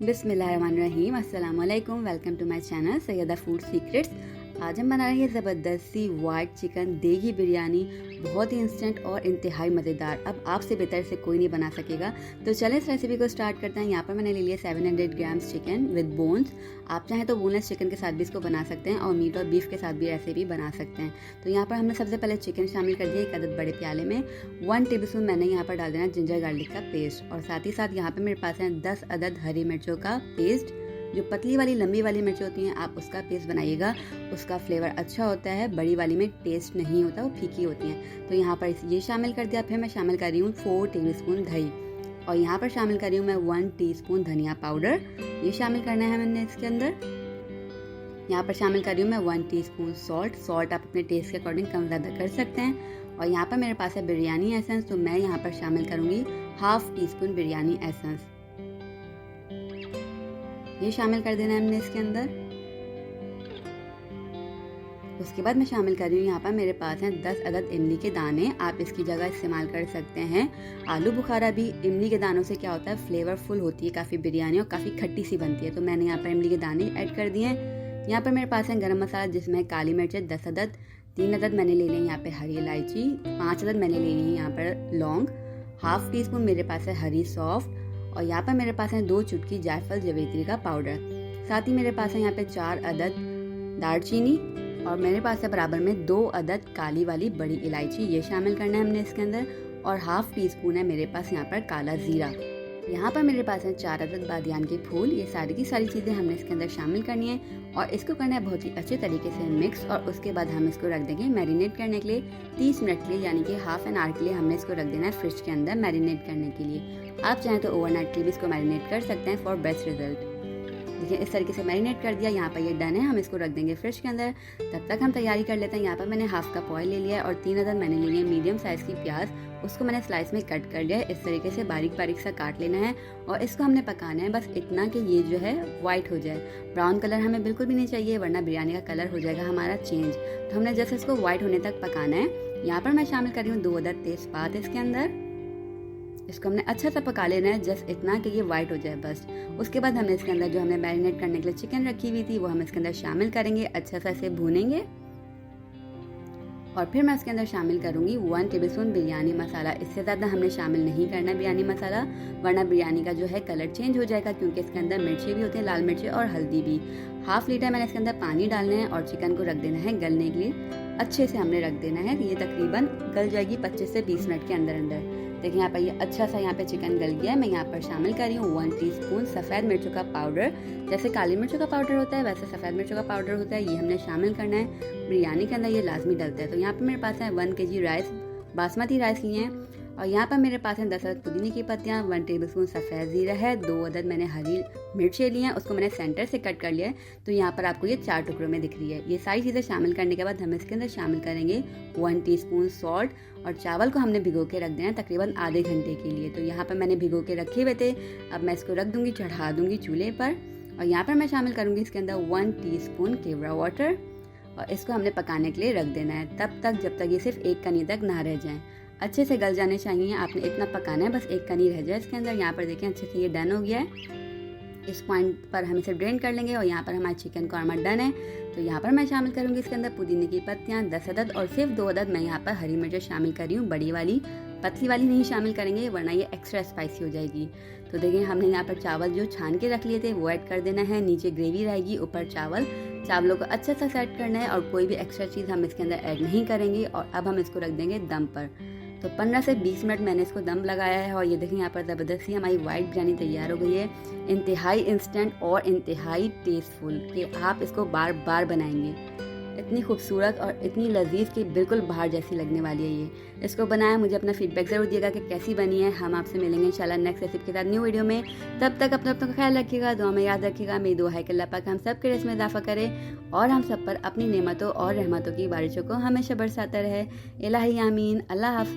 बिस्मिल्लाहिर्रहमानिर्रहीम, अस्सलाम वालेकुम। Welcome to my channel Sayyida food secrets. आज हम बना रहे हैं ज़बरदस्त सी वाइट चिकन देगी बिरयानी, बहुत ही इंस्टेंट और इंतहाई मज़ेदार। अब आपसे बेहतर से कोई नहीं बना सकेगा। तो चलें इस रेसिपी को स्टार्ट करते हैं। यहाँ पर मैंने ले लिया 700 ग्राम्स चिकन विद बोन्स। आप चाहें तो बोनलेस चिकन के साथ भी इसको बना सकते हैं और मीट और बीफ के साथ भी ऐसे भी बना सकते हैं। तो यहाँ पर हमने सबसे पहले चिकन शामिल कर दिया एक अदद बड़े प्याले में। 1 टेबलस्पून मैंने यहाँ पर डाल देना जिंजर गार्लिक का पेस्ट, और साथ ही साथ यहाँ पर मेरे पास है 10 अदद हरी मिर्चों का पेस्ट। जो पतली वाली लंबी वाली मिर्च होती हैं आप उसका पेस्ट बनाइएगा, उसका फ्लेवर अच्छा होता है। बड़ी वाली में टेस्ट नहीं होता, वो फीकी होती हैं। तो यहाँ पर ये शामिल कर दिया। फिर मैं शामिल कर रही हूँ 4 टेबलस्पून दही, और यहाँ पर शामिल कर रही हूँ मैं 1 टीस्पून धनिया पाउडर। ये शामिल करना है मैंने इसके अंदर। यहाँ पर शामिल कर रही हूँ मैं 1 टीस्पून सॉल्ट आप अपने टेस्ट के अकॉर्डिंग कम ज़्यादा कर सकते हैं। और यहाँ पर मेरे पास है बिरयानी एसेंस, तो मैं यहाँ पर शामिल करूँगी 1/2 टीस्पून बिरयानी एसेंस। ये शामिल कर देना है हमने इसके अंदर। उसके बाद मैं शामिल कर रही हूँ यहाँ पर मेरे पास हैं 10 अदद इमली के दाने। आप इसकी जगह इस्तेमाल कर सकते हैं आलू बुखारा भी। इमली के दानों से क्या होता है, फ्लेवरफुल होती है काफ़ी बिरयानी और काफ़ी खट्टी सी बनती है। तो मैंने यहाँ पर इमली के दाने ऐड कर दिए हैं। यहाँ पर मेरे पास है गरम मसाला, जिसमें काली मिर्च 10 अदद, 3 अदद मैंने ले ली है यहाँ पे हरी इलायची, 5 अदद मैंने ले ली है यहाँ पर लौंग, 1/2 टीस्पून मेरे पास है हरी सौंफ, और यहाँ पर मेरे पास है 2 चुटकी जायफल जवेत्री का पाउडर। साथ ही मेरे पास है यहाँ पे 4 अदद दालचीनी, और मेरे पास है बराबर में 2 अदद काली वाली बड़ी इलायची। ये शामिल करना है हमने इसके अंदर, और 1/2 टीस्पून है मेरे पास यहाँ पर काला जीरा। यहाँ पर मेरे पास है 4 अदद बादियान के फूल। ये सारी की सारी चीज़ें हमने इसके अंदर शामिल करनी है, और इसको करना है बहुत ही अच्छे तरीके से मिक्स। और उसके बाद हम इसको रख देंगे मैरिनेट करने के लिए 30 मिनट के लिए, यानी कि हाफ एन आवर के लिए हमने इसको रख देना है फ्रिज के अंदर मैरिनेट करने के लिए। आप चाहें तो ओवरनाइट के लिए भी इसको मैरिनेट कर सकते हैं फॉर बेस्ट रिजल्ट। देखिए इस तरीके से मैरिनेट कर दिया। यहाँ पर ये डन है, हम इसको रख देंगे फ्रिज के अंदर। तब तक हम तैयारी कर लेते हैं। यहाँ पर मैंने 1/2 कप ऑयल ले लिया है, और 3 अदद मैंने ले लिया मीडियम साइज़ की प्याज। उसको मैंने स्लाइस में कट कर लिया है। इस तरीके से बारीक बारीक सा काट लेना है, और इसको हमने पकाना है बस इतना कि ये जो है वाइट हो जाए। ब्राउन कलर हमें बिल्कुल भी नहीं चाहिए, वरना बिरयानी का कलर हो जाएगा हमारा चेंज। तो हमने जैसे इसको वाइट होने तक पकाना है। यहाँ पर मैं शामिल कर रही हूँ 2 अदद तेज़पात इसके अंदर। इसको हमने अच्छा सा पका लेना है, जस्ट इतना कि ये वाइट हो जाए बस। उसके बाद हमने इसके अंदर जो हमने मैरिनेट करने के लिए चिकन रखी हुई थी वो हम इसके अंदर शामिल करेंगे। अच्छा सा इसे भूनेंगे, और फिर मैं इसके अंदर शामिल करूंगी 1 टेबलस्पून बिरयानी मसाला। इससे ज़्यादा हमने शामिल नहीं करना बिरयानी मसाला, वरना बिरयानी का जो है कलर चेंज हो जाएगा, क्योंकि इसके अंदर मिर्ची भी होती है, लाल मिर्ची और हल्दी भी। 1/2 लीटर मैंने इसके अंदर पानी डालना है, और चिकन को रख देना है गलने के लिए। अच्छे से हमने रख देना है। ये तकरीबन गल जाएगी 25 से 20 मिनट के अंदर अंदर। देखिए यहाँ पर ये अच्छा सा यहाँ पे चिकन गल गया है। मैं यहाँ पर शामिल कर रही हूँ 1 टीस्पून सफ़ेद मिर्चों का पाउडर। जैसे काली मिर्चों का पाउडर होता है वैसे सफ़ेद मिर्चों का पाउडर होता है, ये हमने शामिल करना है। बिरयानी के अंदर ये लाजमी डलता है। तो यहाँ पर मेरे पास है 1 kg राइस, बासमती राइस लिए हैं। और यहाँ पर मेरे पास है 10 अदद पुदीने की पत्तियाँ, 1 टेबलस्पून सफ़ेद ज़ीरा है, 2 अदद मैंने हरी मिर्चें ली हैं, उसको मैंने सेंटर से कट कर लिया है। तो यहाँ पर आपको ये 4 टुकड़ों में दिख रही है। ये सारी चीज़ें शामिल करने के बाद हम इसके अंदर शामिल करेंगे 1 टीस्पून सॉल्ट, और चावल को हमने भिगो के रख देना है तकरीबन आधे घंटे के लिए। तो यहाँ पर मैंने भिगो के रखे हुए थे। अब मैं इसको रख दूँगी, चढ़ा दूँगी चूल्हे पर। और यहाँ पर मैं शामिल करूँगी इसके अंदर 1 टीस्पून केवड़ा वाटर, और इसको हमने पकाने के लिए रख देना है तब तक जब तक ये सिर्फ एक कनी तक ना रह जाए। अच्छे से गल जाने चाहिए, आपने इतना पकाना है बस एक कनी रह जाए इसके अंदर। यहाँ पर देखें अच्छे से ये डन हो गया है। इस पॉइंट पर हम इसे ड्रेन कर लेंगे, और यहाँ पर हमारा चिकन कौरमा डन है। तो यहाँ पर मैं शामिल करूँगी इसके अंदर पुदीने की पत्तियाँ 10 अदद, और सिर्फ 2 अदद मैं यहाँ पर हरी मिर्च शामिल कर रही हूँ। बड़ी वाली, पतली वाली नहीं शामिल करेंगे वरना ये एक्स्ट्रा स्पाइसी हो जाएगी। तो देखिए हमने यहाँ पर चावल जो छान के रख लिए थे वो ऐड कर देना है। नीचे ग्रेवी रहेगी, ऊपर चावल। चावलों को अच्छा सा सेट करना है, और कोई भी एक्स्ट्रा चीज़ हम इसके अंदर ऐड नहीं करेंगे। और अब हम इसको रख देंगे दम पर। तो 15 से 20 मिनट मैंने इसको दम लगाया है, और ये देखें यहाँ पर ज़बरदस्त ही हमारी वाइट बिरयानी तैयार हो गई है। इंतहाई इंस्टेंट और इंतहाई टेस्टफुल कि आप इसको बार बार बनाएंगे। इतनी खूबसूरत और इतनी लजीज कि बिल्कुल बाहर जैसी लगने वाली है ये। इसको बनाया, मुझे अपना फीडबैक ज़रूर दिएगा कि कैसी बनी है। हम आपसे मिलेंगे इंशाल्लाह नेक्स्ट रेसिपी के साथ न्यू वीडियो में। तब तक अपना ख्याल रखिएगा, दुआ में याद रखिएगा। मेरी दुआ है कि अल्लाह पाक हम सब के रिज़्क़ में इजाफा करे, और हम सब पर अपनी नेमतों और रहमतों की बारिशों को हमेशा बरसाता रहे। इलाही आमीन। अल्लाह हाफ़िज़।